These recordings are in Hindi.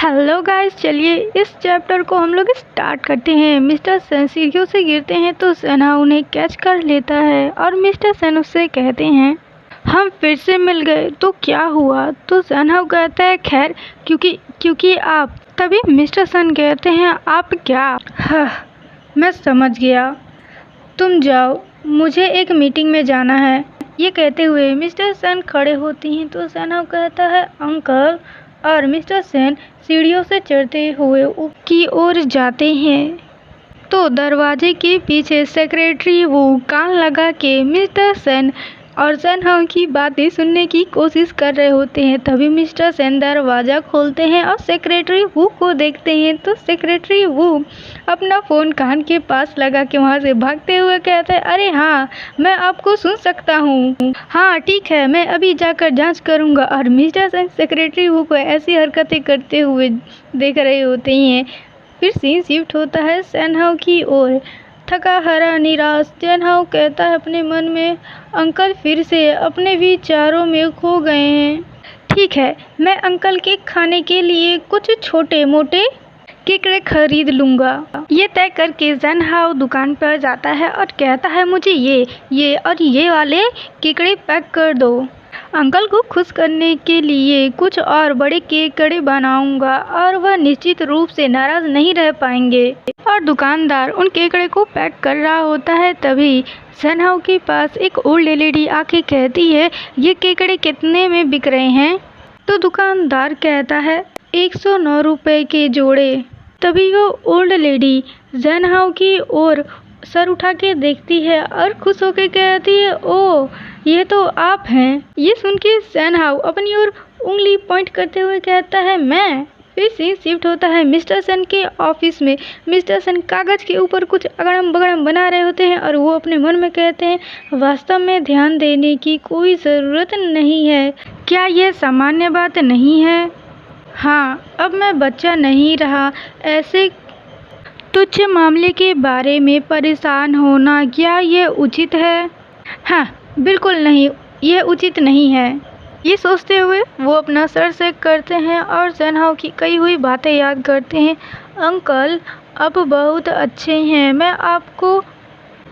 हेलो गाइस, चलिए इस चैप्टर को हम लोग स्टार्ट करते हैं। मिस्टर सेन सीढ़ियों से गिरते हैं तो सेना उन्हें कैच कर लेता है और मिस्टर सेन उससे कहते हैं हम फिर से मिल गए तो क्या हुआ। तो सेना कहता है खैर क्योंकि आप। तभी मिस्टर सेन कहते हैं आप क्या। हाँ, मैं समझ गया, तुम जाओ, मुझे एक मीटिंग में जाना है। ये कहते हुए मिस्टर सेन खड़े होती हैं तो सेना कहता है अंकल, और मिस्टर सेन सीढ़ियों से चढ़ते हुए ऊपर की ओर जाते हैं तो दरवाजे के पीछे सेक्रेटरी वो कान लगा के मिस्टर सेन और सेन की बातें सुनने की कोशिश कर रहे होते हैं। तभी मिस्टर सेन दरवाज़ा खोलते हैं और सेक्रेटरी वू को देखते हैं तो सेक्रेटरी वू अपना फ़ोन कान के पास लगा के वहाँ से भागते हुए कहते हैं अरे हाँ, मैं आपको सुन सकता हूँ। हाँ ठीक है, मैं अभी जाकर जांच करूँगा। और मिस्टर सेन सेक्रेटरी वू को ऐसी हरकतें करते हुए देख रहे होते हैं। फिर सीन शिफ्ट होता है सेन की ओर। थका हारा निराश सेन कहता है अपने मन में अंकल फिर से अपने विचारों में खो गए हैं। ठीक है, मैं अंकल के खाने के लिए कुछ छोटे मोटे केकड़े खरीद लूँगा। ये तय करके सेन दुकान पर जाता है और कहता है मुझे ये और ये वाले केकड़े पैक कर दो। अंकल को खुश करने के लिए कुछ और बड़े केकड़े बनाऊंगा और वह निश्चित रूप से नाराज नहीं रह पाएंगे। और दुकानदार उन केकड़े को पैक कर रहा होता है। तभी सेन के पास एक ओल्ड लेडी आके कहती है ये केकड़े कितने में बिक रहे हैं। तो दुकानदार कहता है 109 रुपए के जोड़े। तभी वो ओल्ड लेडी सेन की ओर सर उठा के देखती है और खुश होकर कहती है ओह, ये तो आप हैं। ये सुन के सेन अपनी ओर उंगली पॉइंट करते हुए कहता है मैं। फिर सीन शिफ्ट होता है मिस्टर सेन के ऑफिस में। मिस्टर सेन कागज के ऊपर कुछ अगड़म बगड़म बना रहे होते हैं और वो अपने मन में कहते हैं वास्तव में ध्यान देने की कोई ज़रूरत नहीं है। क्या यह सामान्य बात नहीं है? हाँ, अब मैं बच्चा नहीं रहा। ऐसे तुच्छ मामले के बारे में परेशान होना क्या यह उचित है? हाँ, बिल्कुल नहीं, यह उचित नहीं है। ये सोचते हुए वो अपना सर सेक करते हैं और सेन की कही हुई बातें याद करते हैं। अंकल अब बहुत अच्छे हैं, मैं आपको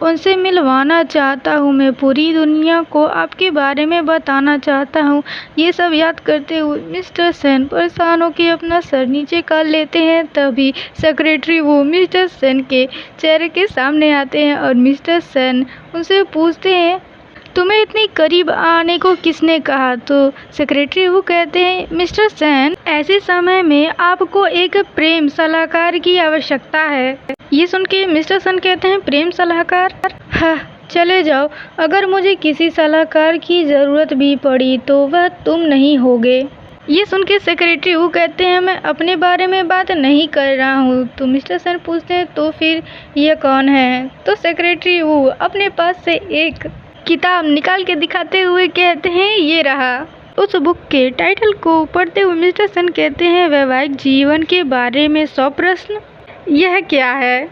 उनसे मिलवाना चाहता हूँ। मैं पूरी दुनिया को आपके बारे में बताना चाहता हूँ। ये सब याद करते हुए मिस्टर सेन परेशान होकर अपना सर नीचे कर लेते हैं। तभी सेक्रेटरी वो मिस्टर सेन के चेहरे के सामने आते हैं और मिस्टर सेन उनसे पूछते हैं तुम्हें इतनी करीब आने को किसने कहा। तो सेक्रेटरी वो कहते हैं मिस्टर सेन, ऐसे समय में आपको एक प्रेम सलाहकार की आवश्यकता है। ये सुन के मिस्टर सेन कहते हैं प्रेम सलाहकार? हाँ, चले जाओ, अगर मुझे किसी सलाहकार की ज़रूरत भी पड़ी तो वह तुम नहीं होगे। ये सुन के सेक्रेटरी वो कहते हैं मैं अपने बारे में बात नहीं कर रहा हूँ। तो मिस्टर सेन पूछते हैं तो फिर ये कौन है। तो सेक्रेटरी वो अपने पास से एक किताब निकाल के दिखाते हुए कहते हैं ये रहा। उस बुक के टाइटल को पढ़ते हुए मिस्टर सेन कहते हैं वैवाहिक जीवन के बारे में 100 प्रश्न। यह क्या है?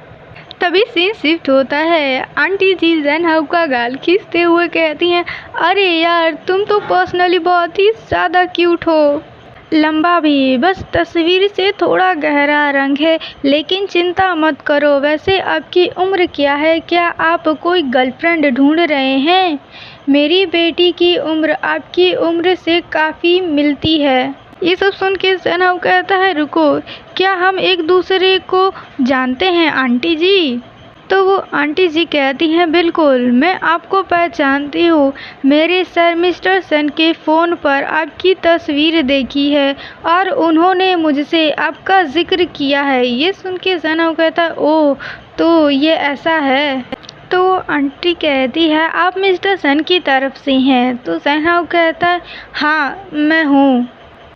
तभी सीन शिफ्ट होता है। आंटी जी सेन का गाल खींचते हुए कहती हैं अरे यार, तुम तो पर्सनली बहुत ही ज़्यादा क्यूट हो। लंबा भी, बस तस्वीर से थोड़ा गहरा रंग है। लेकिन चिंता मत करो। वैसे आपकी उम्र क्या है? क्या आप कोई गर्लफ्रेंड ढूंढ रहे हैं? मेरी बेटी की उम्र आपकी उम्र से काफ़ी मिलती है। ये सब सुन के सेन कहता है रुको, क्या हम एक दूसरे को जानते हैं आंटी जी? तो वो आंटी जी कहती हैं बिल्कुल, मैं आपको पहचानती हूँ। मेरे सर मिस्टर सेन के फ़ोन पर आपकी तस्वीर देखी है और उन्होंने मुझसे आपका जिक्र किया है। ये सुन के सेन कहता है ओह, तो ये ऐसा है। तो आंटी कहती है आप मिस्टर सेन की तरफ से हैं। तो सेन कहता है हाँ, मैं हूँ।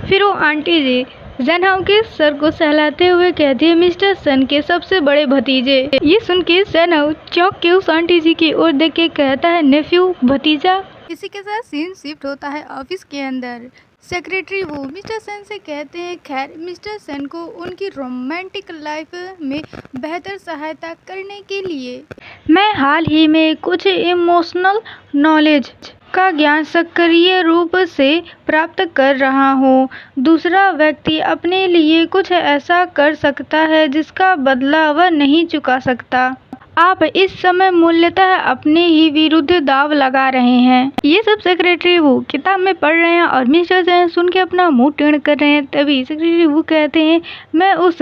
फिर वो आंटी जी सेन के सर को सहलाते हुए कहती है मिस्टर सेन के सबसे बड़े भतीजे। ये सुन के सेन चौंक के उस आंटी जी की ओर देख के कहता है नेफ्यू, भतीजा। इसी के साथ सीन शिफ्ट होता है ऑफिस के अंदर। सेक्रेटरी वो मिस्टर सेन से कहते हैं खैर मिस्टर सेन को उनकी रोमांटिक लाइफ में बेहतर सहायता करने के लिए मैं हाल ही में कुछ इमोशनल नॉलेज का ज्ञान सक्रिय रूप से प्राप्त कर रहा हूँ। दूसरा व्यक्ति अपने लिए कुछ ऐसा कर सकता है जिसका बदला वह नहीं चुका सकता। आप इस समय मूल्यतः अपने ही विरुद्ध दांव लगा रहे हैं। ये सब सेक्रेटरी वू किताब में पढ़ रहे हैं और मिस्टर सेन सुन के अपना मुंह टेढ़ कर रहे हैं। तभी सेक्रेटरी वू कहते हैं, मैं उस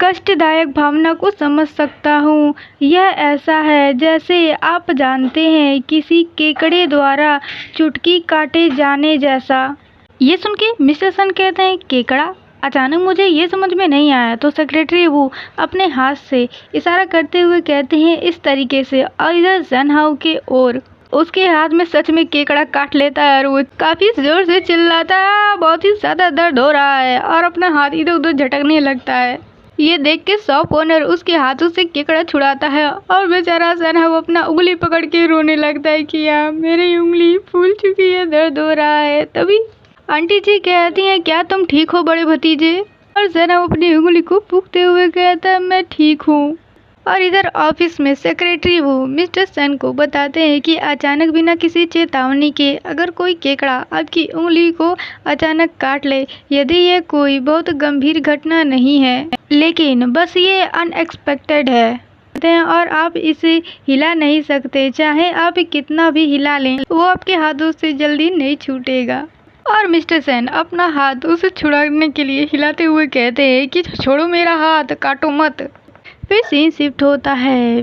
कष्टदायक भावना को समझ सकता हूँ। यह ऐसा है जैसे आप जानते हैं, किसी केकड़े द्वारा चुटकी काटे जाने जैसा। ये सुन के मिस्टर सन कहते हैं, केकड़ा? अचानक मुझे ये समझ में नहीं आया। तो सेक्रेटरी वो अपने हाथ से इशारा करते हुए कहते हैं इस तरीके से, और इधर जन हाउ के ओर उसके हाथ में सच में केकड़ा काट लेता है और वो काफी जोर से चिल्लाता है, बहुत ही ज्यादा दर्द हो रहा है और अपना हाथ इधर उधर झटकने लगता है। ये देख के शॉप ओनर उसके हाथों से केकड़ा छुड़ाता है और बेचारा सन वो अपना उंगली पकड़ के रोने लगता है कि यार मेरी उंगली फूल चुकी है, दर्द हो रहा है। तभी आंटी जी कहती हैं, क्या तुम ठीक हो बड़े भतीजे? और जना अपनी उंगली को फूंकते हुए कहता है, मैं ठीक हूँ। और इधर ऑफिस में सेक्रेटरी वो मिस्टर सन को बताते हैं कि अचानक बिना किसी चेतावनी के अगर कोई केकड़ा आपकी उंगली को अचानक काट ले, यदि ये कोई बहुत गंभीर घटना नहीं है, लेकिन बस ये अनएक्सपेक्टेड है और आप इसे हिला नहीं सकते, चाहे आप कितना भी हिला लें वो आपके हाथों से जल्दी नहीं छूटेगा। और मिस्टर सेन अपना हाथ उसे छुड़ाने के लिए हिलाते हुए कहते हैं कि छोड़ो मेरा हाथ, काटो मत। फिर सीन शिफ्ट होता है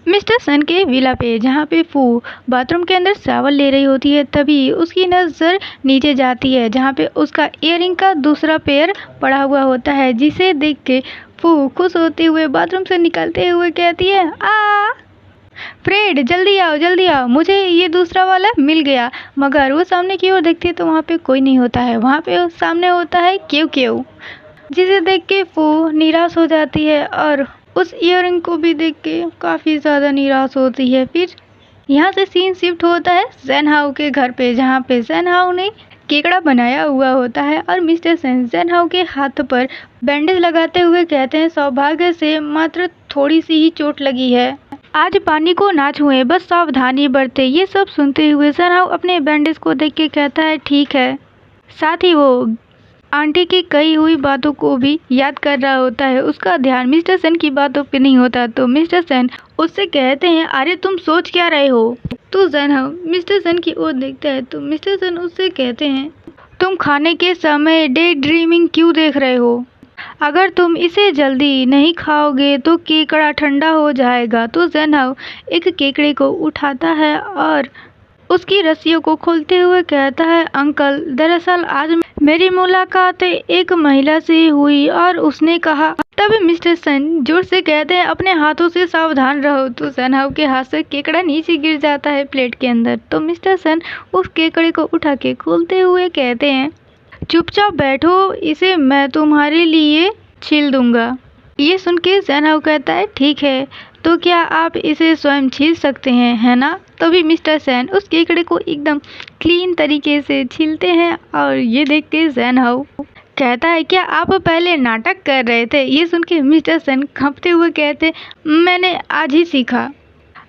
मिस्टर सन के विला पे, जहाँ पे फू बाथरूम के अंदर शावर ले रही होती है। तभी उसकी नज़र नीचे जाती है जहाँ पे उसका इयररिंग का दूसरा पेयर पड़ा हुआ होता है, जिसे देख के फू खुश होते हुए बाथरूम से निकलते हुए कहती है, फ्रेड जल्दी आओ, मुझे ये दूसरा वाला मिल गया। मगर वो सामने की ओर देखती है तो वहाँ पे कोई नहीं होता है। वहाँ पे सामने होता है केव केव, जिसे देख के फू निराश हो जाती है और उस इयररिंग को भी देख के काफ़ी ज़्यादा निराश होती है। फिर यहाँ से सीन शिफ्ट होता है जैन हाउ के घर पे, जहाँ पे जैन हाउ ने केकड़ा बनाया हुआ होता है और मिस्टर सेन जैन हाउ के हाथ पर बैंडेज लगाते हुए कहते हैं, सौभाग्य से मात्र थोड़ी सी ही चोट लगी है, आज पानी को ना छुएं, बस सावधानी बरतें। ये सब सुनते हुए जैन हाउ अपने बैंडेज को देख के कहता है, ठीक है। साथ ही वो आंटी की कही हुई बातों को भी याद कर रहा होता है। उसका ध्यान मिस्टर सेन की बातों पे नहीं होता। तो मिस्टर सेन उससे कहते हैं, अरे तुम सोच क्या रहे हो? तो जैन हाउ मिस्टर सेन की ओर देखता है तो मिस्टर सेन उससे कहते हैं, तुम खाने के समय डे ड्रीमिंग क्यों देख रहे हो? अगर तुम इसे जल्दी नहीं खाओगे तो केकड़ा ठंडा हो जाएगा। तो जैन हाउ एक केकड़े को उठाता है और उसकी रस्सियों को खोलते हुए कहता है, अंकल दरअसल आज मेरी मुलाकात एक महिला से हुई और उसने कहा। तभी मिस्टर सेन जोर से कहते हैं, अपने हाथों से सावधान रहो। तो जैन हाउ के हाथ से केकड़ा नीचे गिर जाता है प्लेट के अंदर। तो मिस्टर सेन उस केकड़े को उठा के खोलते हुए कहते हैं, चुपचाप बैठो, इसे मैं तुम्हारे लिए छील दूंगा। ये सुन के जैन हाउ कहता है, ठीक है, तो क्या आप इसे स्वयं छील सकते हैं, है ना? तभी मिस्टर सेन उस केकड़े को एकदम क्लीन तरीके से छीलते हैं और ये देख के जैन हाउ कहता है, क्या आप पहले नाटक कर रहे थे? ये सुन के मिस्टर सेन कांपते हुए कहते, मैंने आज ही सीखा,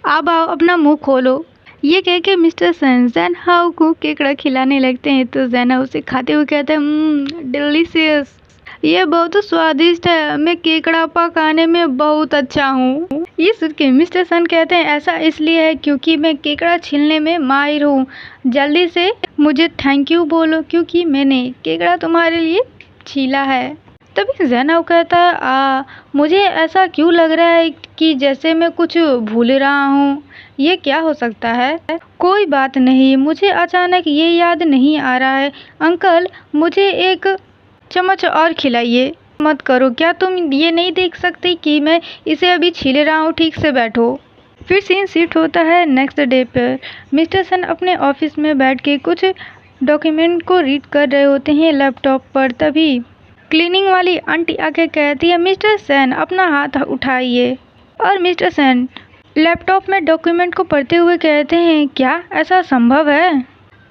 अब आओ अपना मुंह खोलो। ये कह के मिस्टर सेन जैन हाउ को केकड़ा खिलाने लगते हैं। तो जैन हाउ उसे खाते हुए कहते हैं, डिलीशियस, ये बहुत स्वादिष्ट है, मैं केकड़ा पकाने में बहुत अच्छा हूँ। ये सुन के मिस्टर सन कहते हैं, ऐसा इसलिए है क्योंकि मैं केकड़ा छीलने में माहिर हूँ, जल्दी से मुझे थैंक यू बोलो क्योंकि मैंने केकड़ा तुम्हारे लिए छीला है। तभी जैन हाउ कहता है, मुझे ऐसा क्यों लग रहा है कि जैसे मैं कुछ भूल रहा हूँ, ये क्या हो सकता है? कोई बात नहीं, मुझे अचानक ये याद नहीं आ रहा है। अंकल मुझे एक चम्मच और खिलाइए। मत करो, क्या तुम ये नहीं देख सकती कि मैं इसे अभी छील रहा हूँ? ठीक से बैठो। फिर सीन शिफ्ट होता है नेक्स्ट डे पर। मिस्टर सन अपने ऑफिस में बैठ के कुछ डॉक्यूमेंट को रीड कर रहे होते हैं लैपटॉप पर। तभी क्लीनिंग वाली आंटी आके कहती है, मिस्टर सेन अपना हाथ उठाइए। और मिस्टर सेन लैपटॉप में डॉक्यूमेंट को पढ़ते हुए कहते हैं, क्या ऐसा संभव है?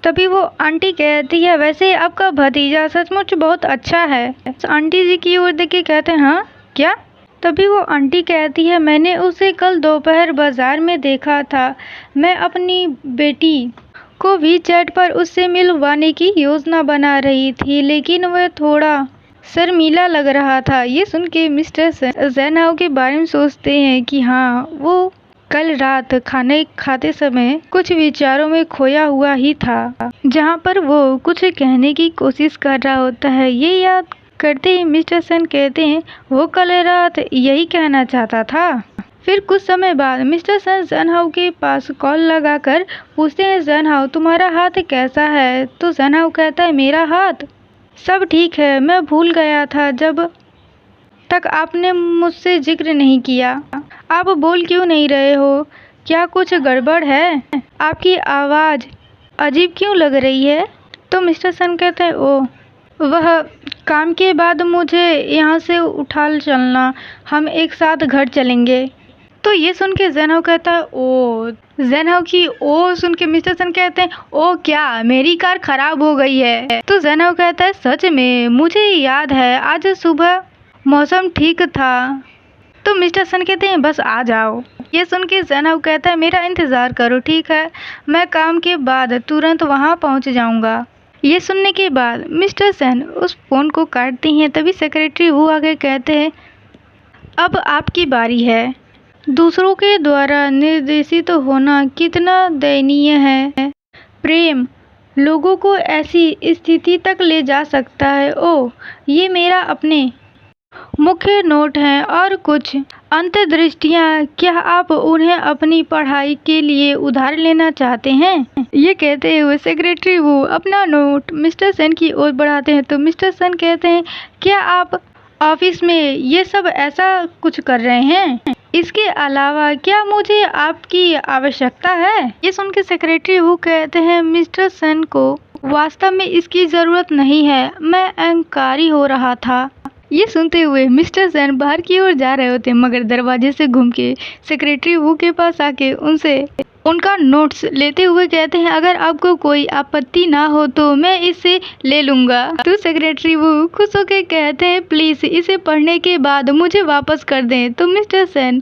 तभी वो आंटी कहती है, वैसे आपका भतीजा सचमुच बहुत अच्छा है। आंटी जी की ओर देख के कहते हैं, हाँ क्या? तभी वो आंटी कहती है, मैंने उसे कल दोपहर बाजार में देखा था। मैं अपनी बेटी को भी चैट पर उससे मिलवाने की योजना बना रही थी, लेकिन वह थोड़ा शर्मीला लग रहा था। ये सुन के मिस्टर ज़ेनहाउ के बारे में सोचते हैं कि हाँ, वो कल रात खाने खाते समय कुछ विचारों में खोया हुआ ही था, जहाँ पर वो कुछ कहने की कोशिश कर रहा होता है। ये याद करते ही मिस्टर सन कहते हैं, वो कल रात यही कहना चाहता था। फिर कुछ समय बाद मिस्टर सन ज़ेनहाउ के पास कॉल लगाकर पूछते हैं, ज़ेनहाउ तुम्हारा हाथ कैसा है? तो ज़ेनहाउ कहता है, मेरा हाथ सब ठीक है, मैं भूल गया था जब तक आपने मुझसे जिक्र नहीं किया। आप बोल क्यों नहीं रहे हो? क्या कुछ गड़बड़ है? आपकी आवाज़ अजीब क्यों लग रही है? तो मिस्टर सन कहते हैं, ओह, वह काम के बाद मुझे यहाँ से उठा चलना, हम एक साथ घर चलेंगे। तो ये सुन के ज़ेनहाउ कहता है, ओ। ज़ेनहाउ की ओ सुन के मिस्टर सन कहते हैं, ओ क्या, मेरी कार खराब हो गई है? तो ज़ेनहाउ कहता है, सच में? मुझे याद है आज सुबह मौसम ठीक था। तो मिस्टर सन कहते हैं, बस आ जाओ। ये सुन के ज़ेनहाउ कहता है, मेरा इंतज़ार करो, ठीक है? मैं काम के बाद तुरंत वहाँ पहुँच जाऊँगा। ये सुनने के बाद मिस्टर सन उस फ़ोन को काटते हैं। तभी सेक्रेटरी वो आगे कहते हैं, अब आपकी बारी है। दूसरों के द्वारा निर्देशित होना कितना दयनीय है। प्रेम लोगों को ऐसी स्थिति तक ले जा सकता है। ओह, ये मेरा अपने मुख्य नोट हैं और कुछ अंतर्दृष्टियाँ। क्या आप उन्हें अपनी पढ़ाई के लिए उधार लेना चाहते हैं? ये कहते हुए सेक्रेटरी वो अपना नोट मिस्टर सन की ओर बढ़ाते हैं। तो मिस्टर सन कहते हैं, क्या आप ऑफिस में ये सब ऐसा कुछ कर रहे हैं? इसके अलावा क्या मुझे आपकी आवश्यकता है? ये सुन के सेक्रेटरी वो कहते हैं, मिस्टर सन को वास्तव में इसकी ज़रूरत नहीं है, मैं अहंकारी हो रहा था। ये सुनते हुए मिस्टर सन बाहर की ओर जा रहे होते हैं, मगर दरवाजे से घूम के सेक्रेटरी वू के पास आके उनसे उनका नोट्स लेते हुए कहते हैं, अगर आपको कोई आपत्ति ना हो तो मैं इसे ले लूँगा। तो सेक्रेटरी वू खुश होकर कहते हैं, प्लीज़ इसे पढ़ने के बाद मुझे वापस कर दें। तो मिस्टर सन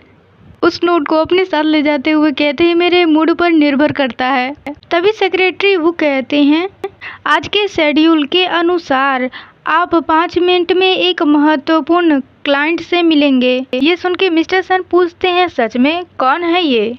उस नोट को अपने साथ ले जाते हुए कहते हैं, मेरे मूड पर निर्भर करता है। तभी सेक्रेटरी वो कहते हैं, आज के शेड्यूल के अनुसार आप 5 मिनट में एक महत्वपूर्ण क्लाइंट से मिलेंगे। ये सुन के मिस्टर सन पूछते हैं, सच में? कौन है ये?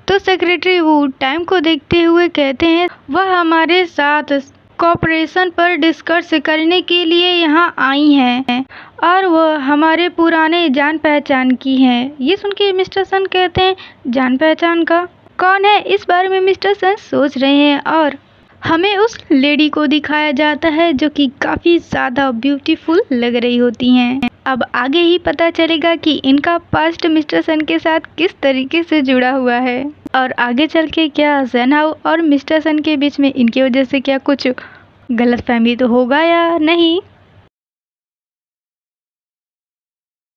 तो सेक्रेटरी वो टाइम को देखते हुए कहते हैं, वह हमारे साथ कॉपरेशन पर डिस्कस करने के लिए यहाँ आई हैं और वह हमारे पुराने जान पहचान की हैं। ये सुन के मिस्टर सन कहते हैं, जान पहचान का कौन है? इस बारे में मिस्टर सन सोच रहे हैं और हमें उस लेडी को दिखाया जाता है जो कि काफ़ी ज़्यादा ब्यूटीफुल लग रही होती हैं। अब आगे ही पता चलेगा कि इनका पास्ट मिस्टर सन के साथ किस तरीके से जुड़ा हुआ है और आगे चल के क्या ज़ेनहाउ और मिस्टर सन के बीच में इनकी वजह से क्या कुछ गलतफहमी तो होगा या नहीं।